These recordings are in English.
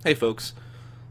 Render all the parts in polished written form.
Hey folks,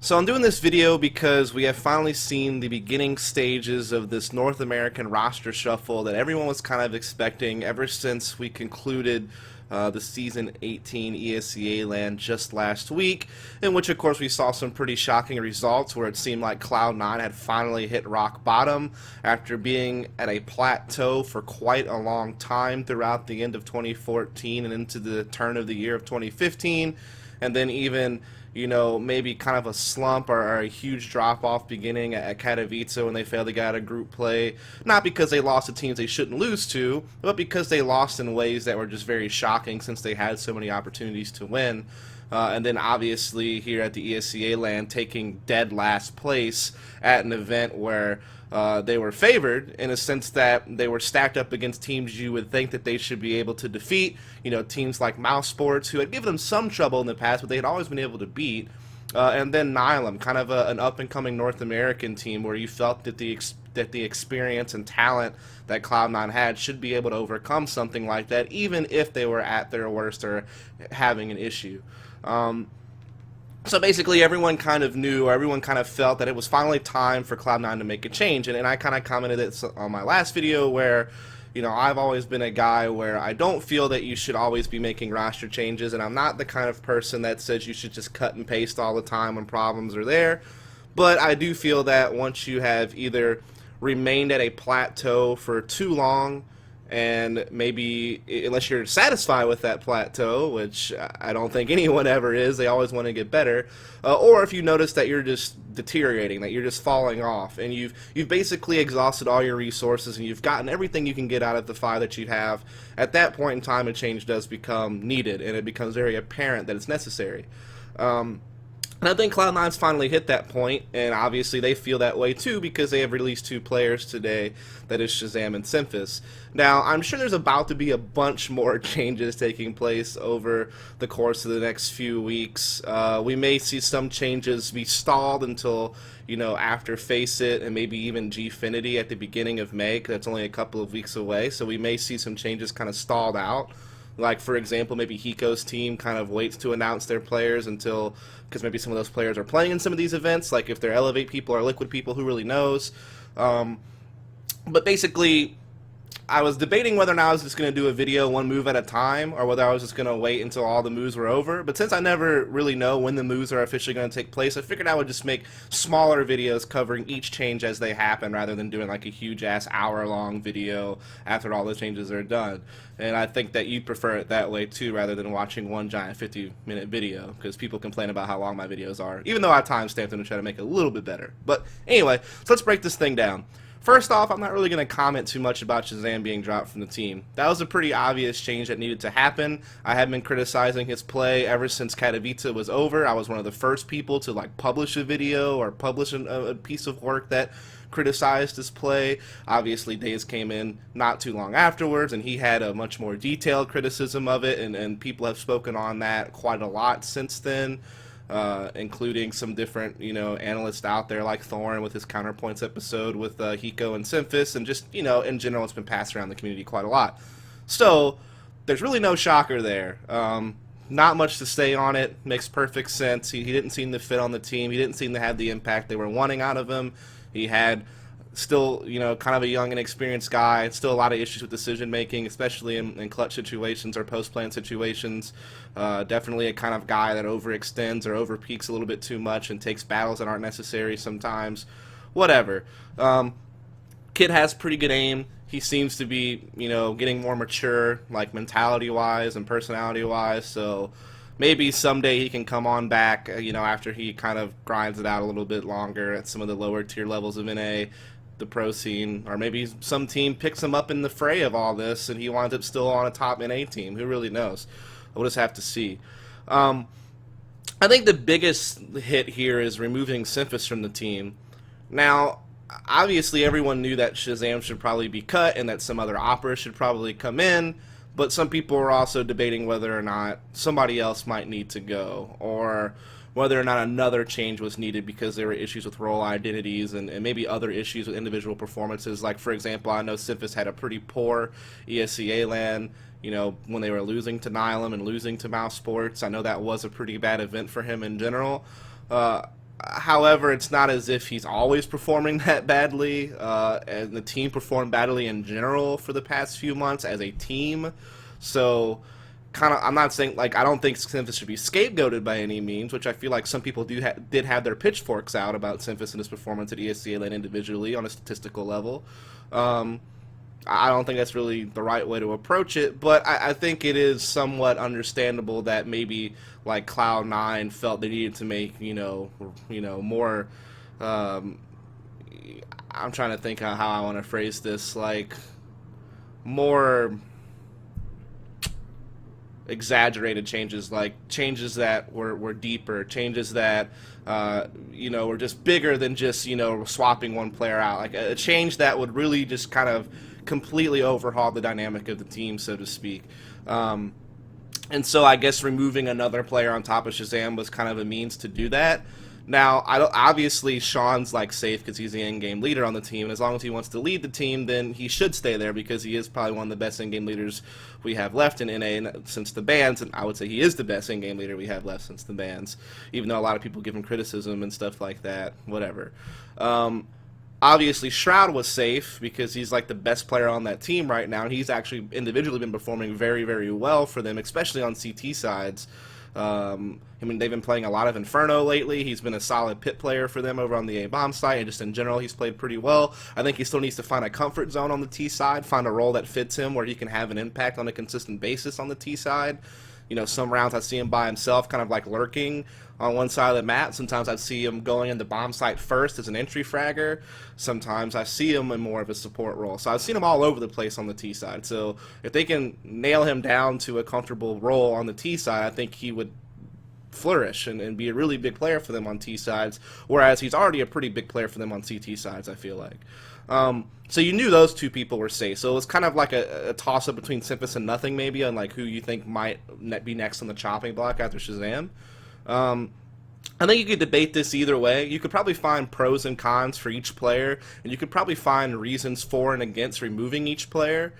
so I'm doing this video because we have finally seen the beginning stages of this North American roster shuffle that everyone was kind of expecting ever since we concluded the Season 18 ESCA land just last week, in which of course we saw some pretty shocking results where it seemed like Cloud9 had finally hit rock bottom after being at a plateau for quite a long time throughout the end of 2014 and into the turn of the year of 2015, and then even maybe kind of a slump or a huge drop-off beginning at Katowice when they failed to get out of group play. Not because they lost to teams they shouldn't lose to, but because they lost in ways that were just very shocking since they had so many opportunities to win. And then obviously here at the ESCA land taking dead last place at an event where they were favored in a sense that they were stacked up against teams you would think that they should be able to defeat. Teams like Mouse Sports, who had given them some trouble in the past, but they had always been able to beat. And then Nylum, kind of an up-and-coming North American team where you felt that the experience and talent that Cloud9 had should be able to overcome something like that, even if they were at their worst or having an issue. So basically everyone kind of knew, or everyone kind of felt that it was finally time for Cloud9 to make a change. And I kind of commented it on my last video where, I've always been a guy where I don't feel that you should always be making roster changes, and I'm not the kind of person that says you should just cut and paste all the time when problems are there. But I do feel that once you have either remained at a plateau for too long, and maybe unless you're satisfied with that plateau, which I don't think anyone ever is, they always want to get better, or if you notice that you're just deteriorating, that you're just falling off, and you've basically exhausted all your resources and you've gotten everything you can get out of the fire that you have, at that point in time a change does become needed, and it becomes very apparent that it's necessary. And I think Cloud9's finally hit that point, and obviously they feel that way too because they have released two players today, that is Shazam and Semphis. Now, I'm sure there's about to be a bunch more changes taking place over the course of the next few weeks. We may see some changes be stalled until, after Face It and maybe even Gfinity at the beginning of May, 'cause that's only a couple of weeks away, so we may see some changes kind of stalled out. Like, for example, maybe Hiko's team kind of waits to announce their players until, because maybe some of those players are playing in some of these events, like if they're Elevate people or Liquid people, who really knows. But basically, I was debating whether or not I was just going to do a video one move at a time, or whether I was just going to wait until all the moves were over. But since I never really know when the moves are officially going to take place, I figured I would just make smaller videos covering each change as they happen, rather than doing like a huge-ass hour-long video after all the changes are done. And I think that you prefer it that way too, rather than watching one giant 50-minute video, because people complain about how long my videos are, even though I time-stamped them to try to make it a little bit better. But anyway, so let's break this thing down. First off, I'm not really going to comment too much about Shazam being dropped from the team. That was a pretty obvious change that needed to happen. I have been criticizing his play ever since Katowice was over. I was one of the first people to publish a video or publish a piece of work that criticized his play. Obviously, Days came in not too long afterwards, and he had a much more detailed criticism of it, and people have spoken on that quite a lot since then. Including some different, analysts out there like Thorn with his Counterpoints episode with Hiko and Semphis, and just, in general, it's been passed around the community quite a lot. So, there's really no shocker there. Not much to say on it. Makes perfect sense. He didn't seem to fit on the team. He didn't seem to have the impact they were wanting out of him. He had still, kind of a young and inexperienced guy. Still a lot of issues with decision making, especially in clutch situations or post-plan situations. Definitely a kind of guy that overextends or overpeaks a little bit too much and takes battles that aren't necessary sometimes. Whatever. Kid has pretty good aim. He seems to be, getting more mature, like mentality-wise and personality-wise. So maybe someday he can come on back, after he kind of grinds it out a little bit longer at some of the lower tier levels of NA, the pro scene, or maybe some team picks him up in the fray of all this and he winds up still on a top NA team. Who really knows? We'll just have to see. I think the biggest hit here is removing Semphis from the team. Now, obviously everyone knew that Shazam should probably be cut and that some other opera should probably come in, but some people were also debating whether or not somebody else might need to go, or whether or not another change was needed because there were issues with role identities and maybe other issues with individual performances. Like, for example, I know Semphis had a pretty poor ESCA LAN, when they were losing to Nylum and losing to Mouse Sports. I know that was a pretty bad event for him in general. However, it's not as if he's always performing that badly, and the team performed badly in general for the past few months as a team. So, I'm not saying, I don't think Semphis should be scapegoated by any means, which I feel like some people did have their pitchforks out about Semphis and his performance at ESCA LAN individually on a statistical level. I don't think that's really the right way to approach it, but I think it is somewhat understandable that maybe Cloud9 felt they needed to make more. I'm trying to think how I want to phrase this, more exaggerated changes, changes that were deeper, changes that were just bigger than just swapping one player out, a change that would really just kind of completely overhaul the dynamic of the team, so to speak. And so I guess removing another player on top of Shazam was kind of a means to do that. Now, obviously, Sean's safe because he's the in-game leader on the team, and as long as he wants to lead the team, then he should stay there because he is probably one of the best in-game leaders we have left in NA since the bans, and I would say he is the best in-game leader we have left since the bans, even though a lot of people give him criticism and stuff like that, whatever. Obviously, Shroud was safe because he's the best player on that team right now, and he's actually individually been performing very, very well for them, especially on CT sides. They've been playing a lot of Inferno lately. He's been a solid pit player for them over on the A-Bomb side, and just in general, he's played pretty well. I think he still needs to find a comfort zone on the T side, find a role that fits him where he can have an impact on a consistent basis on the T side. Some rounds I see him by himself, kind of lurking on one side of the map. Sometimes I see him going into bomb site first as an entry fragger. Sometimes I see him in more of a support role. So I've seen him all over the place on the T side. So if they can nail him down to a comfortable role on the T side, I think he would flourish and be a really big player for them on T sides, whereas he's already a pretty big player for them on CT sides, I feel like. So you knew those two people were safe. So it was kind of like a toss-up between Semphis and Nothing, maybe, on who you think might be next on the chopping block after Shazam. I think you could debate this either way. You could probably find pros and cons for each player, and you could probably find reasons for and against removing each player.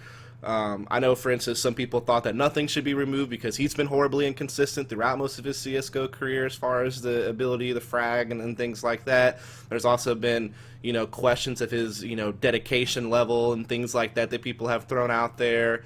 I know, for instance, some people thought that Nothing should be removed because he's been horribly inconsistent throughout most of his CSGO career as far as the ability, the frag, and things like that. There's also been, questions of his, dedication level and things like that people have thrown out there.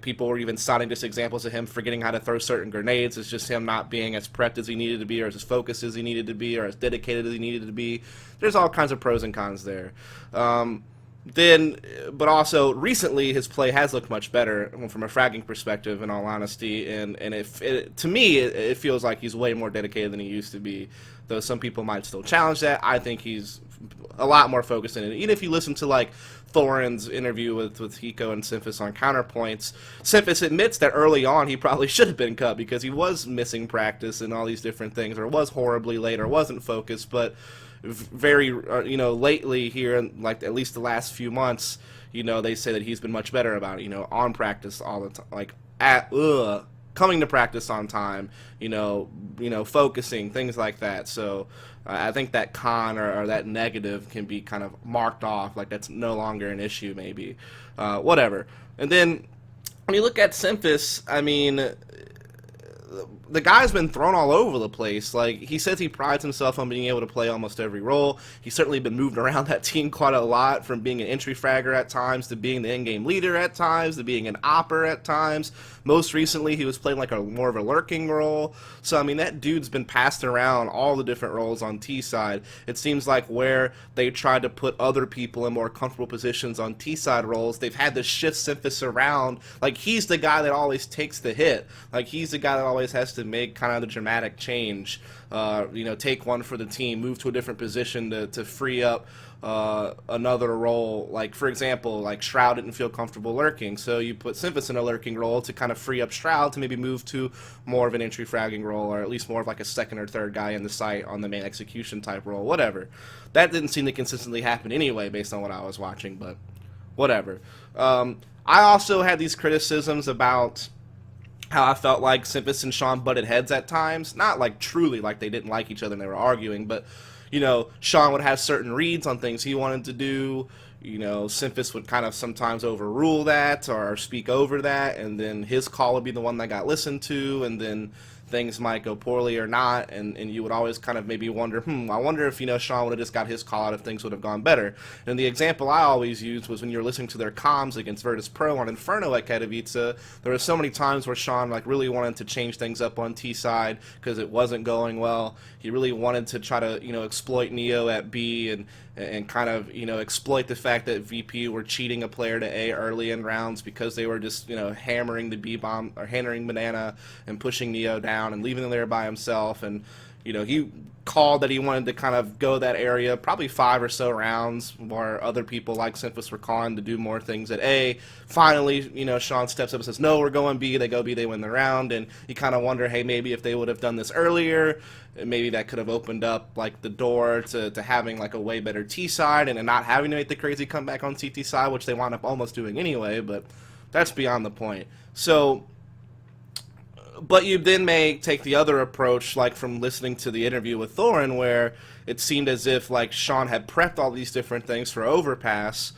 People were even citing just examples of him forgetting how to throw certain grenades. It's just him not being as prepped as he needed to be, or as focused as he needed to be, or as dedicated as he needed to be. There's all kinds of pros and cons there. But also recently his play has looked much better from a fragging perspective, in all honesty, and to me it feels like he's way more dedicated than he used to be, though some people might still challenge that. I think he's a lot more focused in it. Even if you listen to Thorin's interview with Hiko and Semphis on Counterpoints, Semphis admits that early on he probably should have been cut because he was missing practice and all these different things, or was horribly late, or wasn't focused. But very lately here, at least the last few months, they say that he's been much better about it, on practice all the time, coming to practice on time, focusing, things like that. So I think that con or that negative can be kind of marked off, that's no longer an issue, maybe. Whatever. And then when you look at Semphis, the guy's been thrown all over the place. He says he prides himself on being able to play almost every role. He's certainly been moved around that team quite a lot, from being an entry fragger at times to being the in-game leader at times to being an opper at times. Most recently, he was playing more of a lurking role. So, that dude's been passed around all the different roles on T side. It seems like where they tried to put other people in more comfortable positions on T side roles, they've had to shift Semphis around. He's the guy that always takes the hit. He's the guy that always has to make kind of the dramatic change, take one for the team, move to a different position to free up another role. For example, Shroud didn't feel comfortable lurking, so you put Semphis in a lurking role to kind of free up Shroud to maybe move to more of an entry fragging role, or at least more of a second or third guy in the site on the main execution type role, whatever. That didn't seem to consistently happen anyway based on what I was watching, but whatever. I also had these criticisms about how I felt like Semphis and Sean butted heads at times. Not like truly like they didn't like each other and they were arguing, but Sean would have certain reads on things he wanted to do. Semphis would kind of sometimes overrule that or speak over that, and then his call would be the one that got listened to, and then things might go poorly or not, and you would always kind of maybe wonder, I wonder if, Sean would have just got his call out if things would have gone better. And the example I always used was when you were listening to their comms against Virtus Pro on Inferno at Katowice, there were so many times where Sean really wanted to change things up on T side because it wasn't going well. He really wanted to try to, exploit Neo at B and kind of, exploit the fact that VP were cheating a player to A early in rounds because they were just, hammering the B bomb or hammering Banana and pushing Neo down and leaving him there by himself. And he called that he wanted to kind of go that area probably 5 or so rounds, where other people like Semphis were calling to do more things at A. Finally, Sean steps up and says, no, we're going B. They go B, they win the round. And you kind of wonder, hey, maybe if they would have done this earlier, maybe that could have opened up the door to having a way better T side and not having to make the crazy comeback on CT side, which they wound up almost doing anyway, but that's beyond the point. So, but you then may take the other approach, from listening to the interview with Thorin, where it seemed as if Sean had prepped all these different things for Overpass,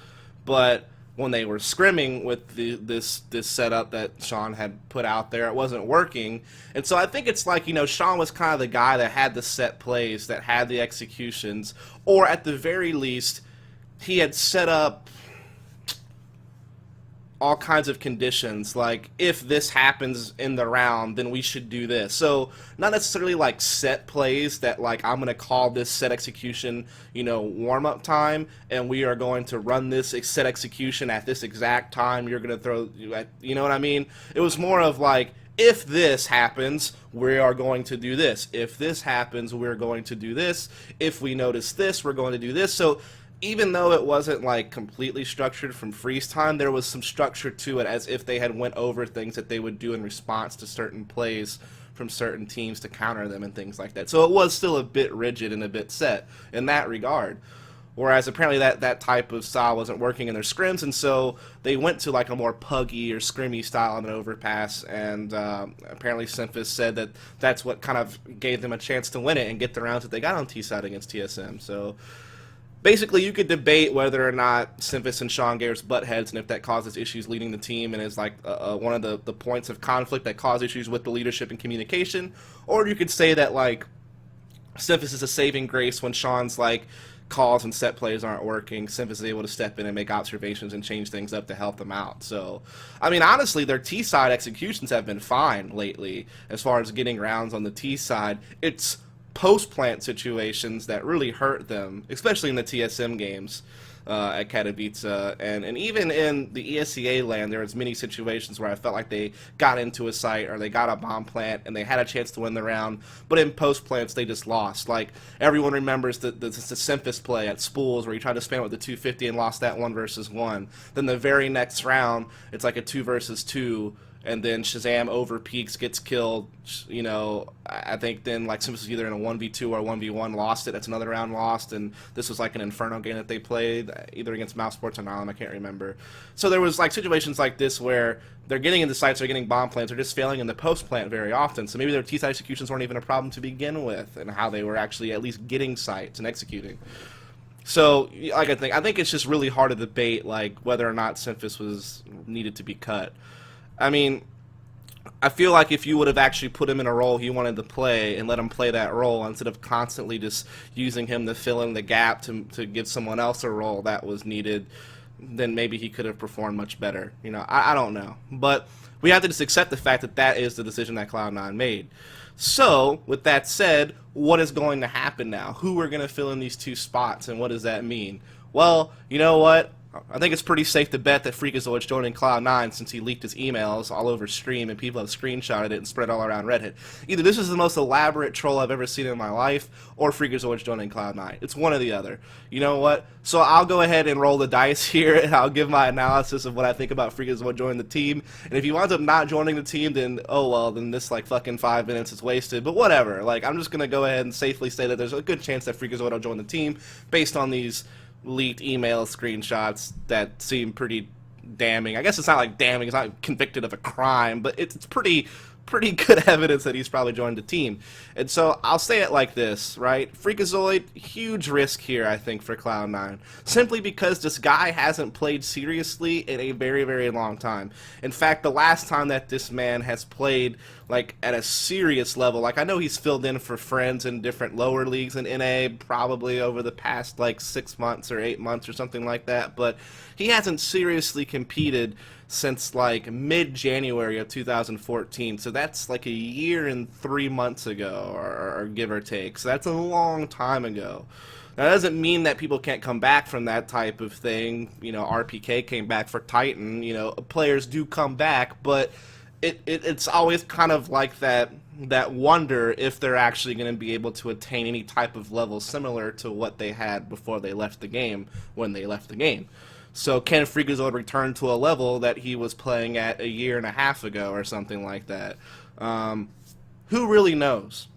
but when they were scrimming with this setup that Sean had put out there, it wasn't working. And so I think it's Sean was kind of the guy that had the set plays, that had the executions, or at the very least, he had set up all kinds of conditions, if this happens in the round, then we should do this. So not necessarily set plays that I'm going to call this set execution, warm-up time, and we are going to run this set execution at this exact time. You're going to throw, you know what I mean? It was more of if this happens, we are going to do this. If this happens, we're going to do this. If we notice this, we're going to do this. So even though it wasn't completely structured from freeze time, there was some structure to it, as if they had went over things that they would do in response to certain plays from certain teams to counter them and things like that. So it was still a bit rigid and a bit set in that regard. Whereas apparently that type of style wasn't working in their scrims, and so they went to a more puggy or scrimmy style in an Overpass, and apparently Semphis said that that's what kind of gave them a chance to win it and get the rounds that they got on T-side against TSM. So basically, you could debate whether or not Semphis and Sean Gares butt heads, and if that causes issues leading the team and is one of the points of conflict that cause issues with the leadership and communication. Or you could say that Semphis is a saving grace when Sean's calls and set plays aren't working. Semphis is able to step in and make observations and change things up to help them out. So, I mean, honestly, their T side executions have been fine lately as far as getting rounds on the T side. It's post-plant situations that really hurt them, especially in the TSM games at Katowice, and even in the ESEA land, there was many situations where I felt like they got into a site or they got a bomb plant and they had a chance to win the round, but in post-plants they just lost. Everyone remembers the Semphis play at Spools where he tried to spam with the 250 and lost that 1 versus 1. Then the very next round, it's a 2 versus 2, and then Shazam over peaks, gets killed. I think then Semphis was either in a 1v2 or 1v1, lost it. That's another round lost, and this was an Inferno game that they played, either against Mouse Sports or Nylon, I can't remember. So there was situations like this where they're getting into sites, they're getting bomb plants, they're just failing in the post plant very often. So maybe their T-side executions weren't even a problem to begin with, and how they were actually at least getting sites and executing. So, I think it's just really hard to debate whether or not Semphis was needed to be cut. I mean, I feel like if you would have actually put him in a role he wanted to play and let him play that role instead of constantly just using him to fill in the gap to give someone else a role that was needed, then maybe he could have performed much better. I don't know. But we have to just accept the fact that that is the decision that Cloud9 made. So, with that said, what is going to happen now? Who are going to fill in these 2 spots, and what does that mean? Well, you know what? I think it's pretty safe to bet that Freakazoid's joining Cloud9 since he leaked his emails all over stream and people have screenshotted it and spread all around Reddit. Either this is the most elaborate troll I've ever seen in my life, or Freakazoid's joining Cloud9. It's one or the other. You know what? So I'll go ahead and roll the dice here, and I'll give my analysis of what I think about Freakazoid joining the team. And if he winds up not joining the team, then, oh well, then this fucking 5 minutes is wasted. But whatever. I'm just going to go ahead and safely say that there's a good chance that Freakazoid will join the team based on these leaked email screenshots that seem pretty damning. I guess it's not like damning. He's not convicted of a crime, but it's pretty good evidence that he's probably joined the team. And so I'll say it like this, right? Freakazoid, huge risk here, I think, for Cloud9. Simply because this guy hasn't played seriously in a very, very long time. In fact, the last time that this man has played, like, at a serious level, like, I know he's filled in for friends in different lower leagues in NA, probably over the past, like, 6 months or 8 months or something like that, but he hasn't seriously competed since like mid-January of 2014, so that's like a year and 3 months ago, or give or take. So that's a long time ago. Now, that doesn't mean that people can't come back from that type of thing. You know, RPK came back for Titan. You know, players do come back, but it's always kind of like that wonder if they're actually going to be able to attain any type of level similar to what they had before they left the game, when they left the game. So can Freakazoid return to a level that he was playing at a year and a half ago or something like that? Who really knows?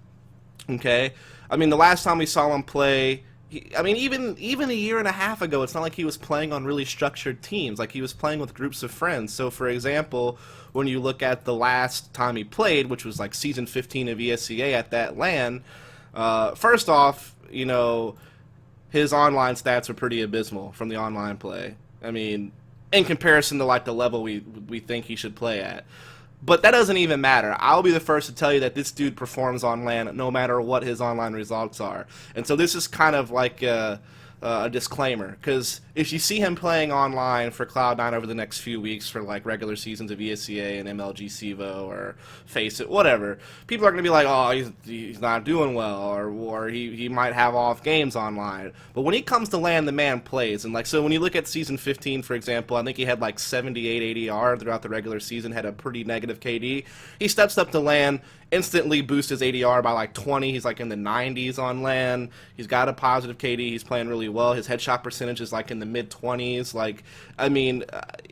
Okay? I mean, the last time we saw him play, even a year and a half ago, it's not like he was playing on really structured teams. Like, he was playing with groups of friends. So, for example, when you look at the last time he played, which was like Season 15 of ESEA at that LAN, first off, you know, his online stats were pretty abysmal from the online play. I mean, in comparison to like the level we think he should play at. But that doesn't even matter. I'll be the first to tell you that this dude performs on LAN no matter what his online results are. And so this is kind of like a disclaimer, because if you see him playing online for Cloud9 over the next few weeks for like regular seasons of ESEA and MLG CEVO or Face It, whatever, people are going to be like, oh, he's not doing well, or he might have off games online. But when he comes to LAN, the man plays. And like, so when you look at Season 15, for example, I think he had like 78 ADR throughout the regular season, had a pretty negative KD. He steps up to LAN, instantly boosts his ADR by like 20. He's like in the 90s on LAN. He's got a positive KD. He's playing really well. His headshot percentage is like in the mid-20s. Like, I mean,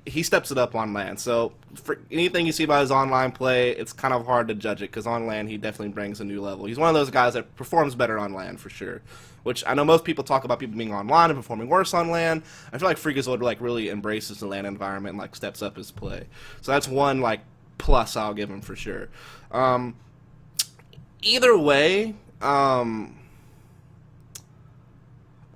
he steps it up on LAN. So for anything you see about his online play, it's kind of hard to judge it, because on LAN he definitely brings a new level. He's one of those guys that performs better on LAN for sure. Which I know most people talk about people being online and performing worse on LAN. I feel like Freakazoid like really embraces the LAN environment and like steps up his play. So that's one like plus I'll give him for sure. Either way,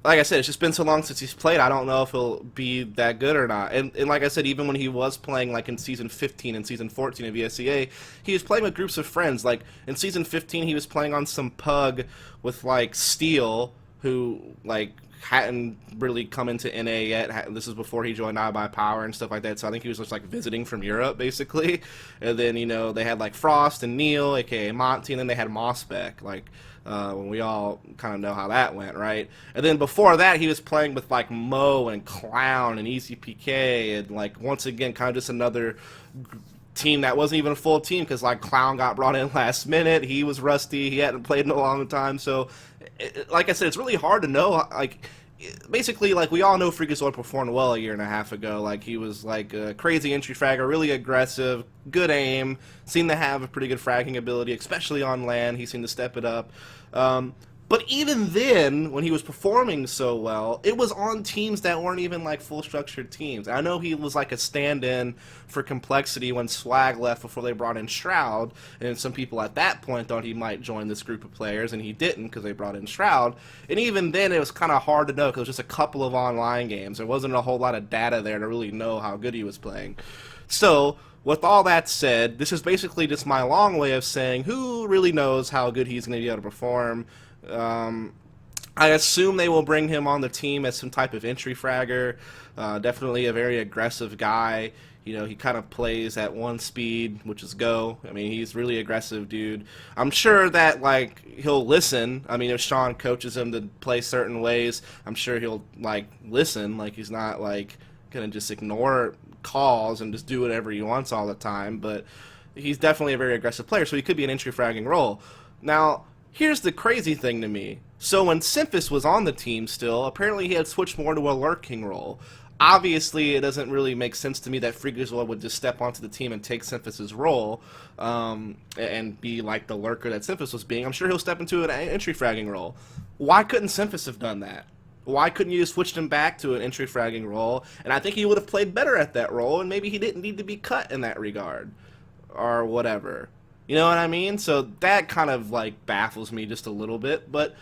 like I said, it's just been so long since he's played, I don't know if he'll be that good or not. And like I said, even when he was playing like in Season 15 and Season 14 of ESEA, he was playing with groups of friends. Like in Season 15, he was playing on some pug with like Steel, who like hadn't really come into NA yet. This is before he joined iBuyPower and stuff like that, so I think he was just like visiting from Europe basically. And then, you know, they had like Frost and Neil, aka Monty, and then they had Mossbeck, like when we all kind of know how that went, right? And then before that, he was playing with like Mo and Clown and EasyPK, and like once again kind of just another team that wasn't even a full team, because like Clown got brought in last minute. He was rusty. He hadn't played in a long time. So like I said, it's really hard to know. Like basically, like we all know Freakazoid performed well a year and a half ago. Like he was like a crazy entry fragger, really aggressive, good aim, seemed to have a pretty good fragging ability, especially on LAN. He seemed to step it up. But even then, when he was performing so well, it was on teams that weren't even like full structured teams. I know he was like a stand-in for Complexity when Swag left before they brought in Shroud, and some people at that point thought he might join this group of players, and he didn't because they brought in Shroud. And even then, it was kind of hard to know because it was just a couple of online games. There wasn't a whole lot of data there to really know how good he was playing. So, with all that said, this is basically just my long way of saying who really knows how good he's going to be able to perform. I assume they will bring him on the team as some type of entry fragger. Definitely a very aggressive guy. You know, he kind of plays at one speed, which is go. I mean, he's really aggressive, dude. I'm sure that, like, he'll listen. I mean, if Sean coaches him to play certain ways, I'm sure he'll, like, listen. Like, he's not, like, gonna just ignore calls and just do whatever he wants all the time. But he's definitely a very aggressive player, so he could be an entry fragging role. Now, here's the crazy thing to me. So when Semphis was on the team still, apparently he had switched more to a lurking role. Obviously, it doesn't really make sense to me that Freakazoid would just step onto the team and take Semphis' role and be like the lurker that Semphis was being. I'm sure he'll step into an entry fragging role. Why couldn't Semphis have done that? Why couldn't you just switched him back to an entry fragging role? And I think he would have played better at that role, and maybe he didn't need to be cut in that regard, or whatever. You know what I mean? So that kind of like baffles me just a little bit, but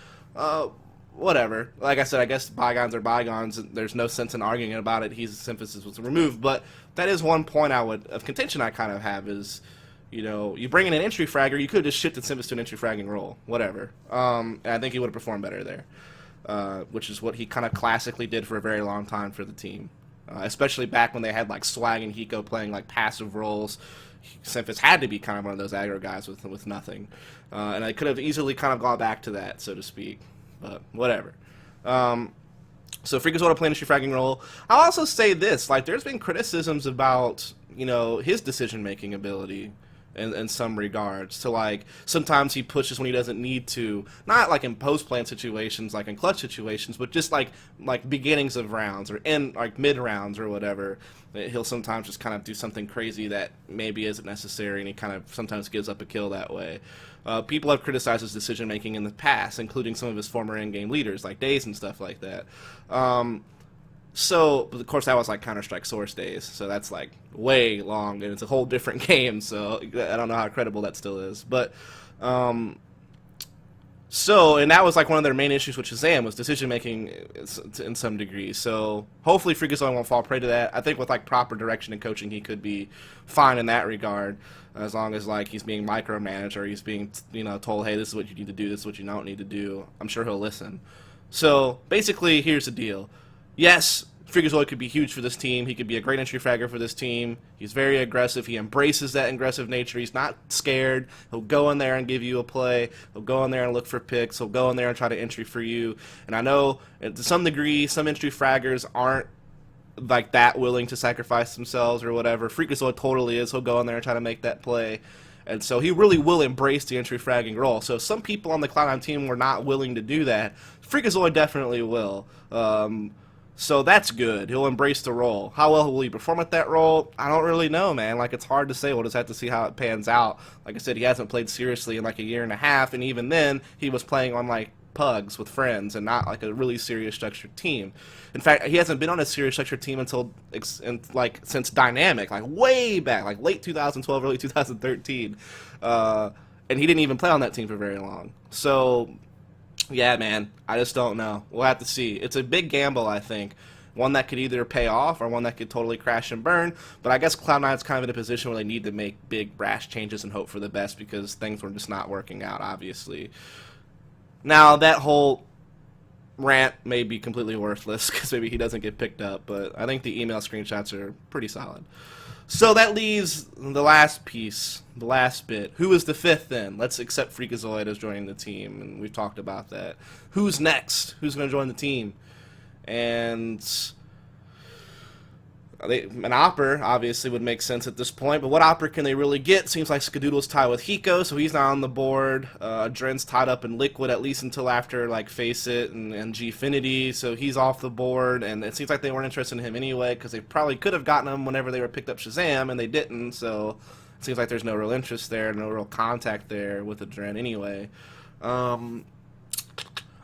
whatever. Like I said, I guess bygones are bygones. And there's no sense in arguing about it. Symphysis was removed, but that is one point of contention I kind of have is, you know, you bring in an entry fragger, you could have just shifted Semphis to an entry fragging role, whatever. And I think he would have performed better there, which is what he kind of classically did for a very long time for the team, especially back when they had like Swag and Hiko playing like passive roles. Semphis had to be kind of one of those aggro guys with nothing, and I could have easily kind of gone back to that, so to speak, but whatever. So Freakazoid will play an entry fragging role. I'll also say this, like, there's been criticisms about, you know, his decision-making ability in some regards. So, like, sometimes he pushes when he doesn't need to. Not, like, in post-plan situations, like in clutch situations, but just, like beginnings of rounds or like, mid-rounds or whatever. He'll sometimes just kind of do something crazy that maybe isn't necessary, and he kind of sometimes gives up a kill that way. People have criticized his decision-making in the past, including some of his former in-game leaders, like Days and stuff like that. So, but of course, that was like Counter-Strike Source days, so that's like way long, and it's a whole different game, so I don't know how credible that still is. But, so, and that was like one of their main issues with Shazam, was decision-making in some degree. So, hopefully Freakazoid won't fall prey to that. I think with like proper direction and coaching, he could be fine in that regard, as long as like he's being micromanaged or he's being, you know, told, hey, this is what you need to do, this is what you don't need to do. I'm sure he'll listen. So, basically, here's the deal. Yes, Freakazoid could be huge for this team. He could be a great entry fragger for this team. He's very aggressive. He embraces that aggressive nature. He's not scared. He'll go in there and give you a play. He'll go in there and look for picks. He'll go in there and try to entry for you. And I know, to some degree, some entry fraggers aren't like that willing to sacrifice themselves or whatever. Freakazoid totally is. He'll go in there and try to make that play. And so he really will embrace the entry fragging role. So some people on the Cloud9 team were not willing to do that. Freakazoid definitely will. So that's good. He'll embrace the role. How well will he perform at that role? I don't really know, man. Like, it's hard to say. We'll just have to see how it pans out. Like I said, he hasn't played seriously in like a year and a half, and even then, he was playing on like pugs with friends and not like a really serious structured team. In fact, he hasn't been on a serious structured team until since Dynamic, like way back, like late 2012, early 2013, and he didn't even play on that team for very long. So, yeah, man, I just don't know. We'll have to see. It's a big gamble, I think. One that could either pay off or one that could totally crash and burn. But I guess Cloud9 is kind of in a position where they need to make big, brash changes and hope for the best because things were just not working out, obviously. Now, that whole rant may be completely worthless because maybe he doesn't get picked up, but I think the email screenshots are pretty solid. So that leaves the last piece, the last bit. Who is the fifth then? Let's accept Freakazoid as joining the team, and we've talked about that. Who's next? Who's going to join the team? And an Opper obviously would make sense at this point, but what Opper can they really get? Seems like Skadoodle's tied with Hiko, so he's not on the board. Dren's tied up in Liquid at least until after like Face It and Gfinity, so he's off the board, and it seems like they weren't interested in him anyway because they probably could have gotten him whenever they were picked up Shazam, and they didn't, so it seems like there's no real interest there, no real contact there with the Dren anyway.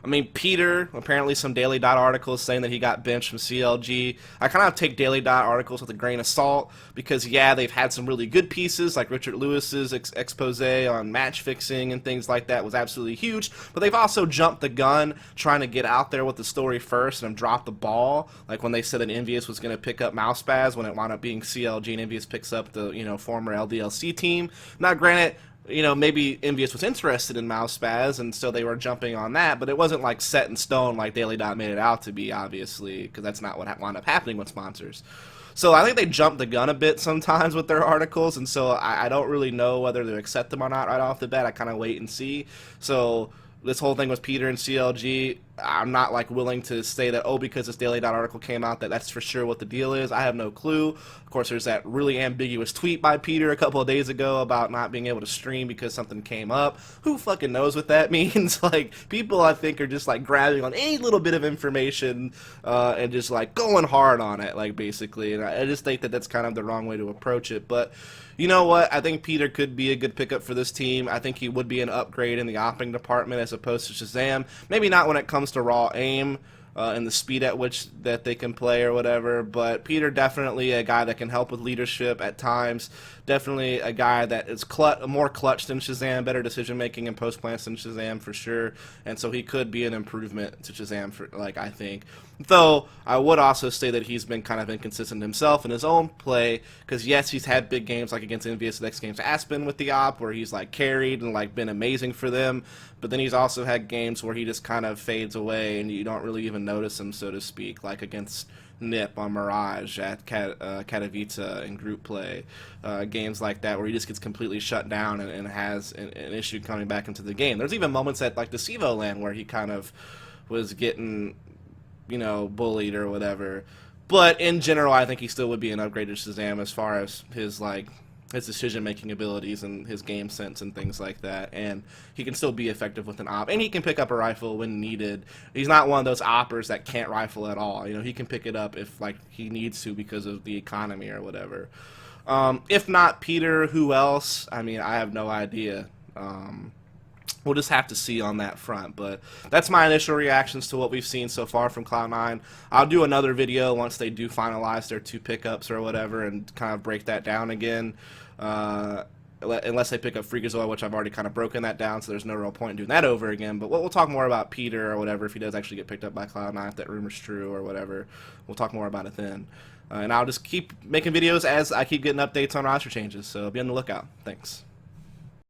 I mean, Peter, apparently some Daily Dot articles saying that he got benched from CLG. I kind of take Daily Dot articles with a grain of salt because, yeah, they've had some really good pieces, like Richard Lewis's expose on match fixing and things like that was absolutely huge, but they've also jumped the gun trying to get out there with the story first and dropped the ball, like when they said that Envious was going to pick up Mousespaz when it wound up being CLG and Envious picks up the, you know, former LDLC team. Now, granted, you know, maybe Envious was interested in Mousespaz, and so they were jumping on that, but it wasn't, like, set in stone like Daily Dot made it out to be, obviously, because that's not what wound up happening with sponsors. So I think they jumped the gun a bit sometimes with their articles, and so I don't really know whether to accept them or not right off the bat. I kind of wait and see. So this whole thing with Peter and CLG, I'm not like willing to say that, oh, because this Daily Dot article came out that that's for sure what the deal is. I have no clue. Of course, there's that really ambiguous tweet by Peter a couple of days ago about not being able to stream because something came up. Who fucking knows what that means? Like, people, I think, are just like grabbing on any little bit of information and just like going hard on it, like, basically. And I just think that that's kind of the wrong way to approach it. But you know what? I think Peter could be a good pickup for this team. I think he would be an upgrade in the opping department as opposed to Shazam. Maybe not when it comes to raw aim, and the speed at which that they can play or whatever. But Peter definitely a guy that can help with leadership at times. Definitely a guy that is more clutch than Shazam, better decision making and post plans than Shazam for sure. And so he could be an improvement to Shazam for I think. Though I would also say that he's been kind of inconsistent himself in his own play, because yes, he's had big games like against Envious X Games Aspen with the op where he's like carried and like been amazing for them, but then he's also had games where he just kind of fades away and you don't really even notice him, so to speak, like against Nip on Mirage at Katowice in group play, games like that where he just gets completely shut down and has an issue coming back into the game. There's even moments at like the Sivo land where he kind of was getting, you know, bullied or whatever. But in general, I think he still would be an upgraded Shazam as far as his decision-making abilities and his game sense and things like that. And he can still be effective with an op. And he can pick up a rifle when needed. He's not one of those oppers that can't rifle at all. You know, he can pick it up if, like, he needs to because of the economy or whatever. If not Peter, who else? I mean, I have no idea. We'll just have to see on that front, but that's my initial reactions to what we've seen so far from Cloud9. I'll do another video once they do finalize their 2 pickups or whatever and kind of break that down again, unless they pick up Freakazoid, which I've already kind of broken that down, so there's no real point in doing that over again. But we'll talk more about Peter or whatever if he does actually get picked up by Cloud9, if that rumor's true or whatever. We'll talk more about it then. And I'll just keep making videos as I keep getting updates on roster changes, so be on the lookout. Thanks.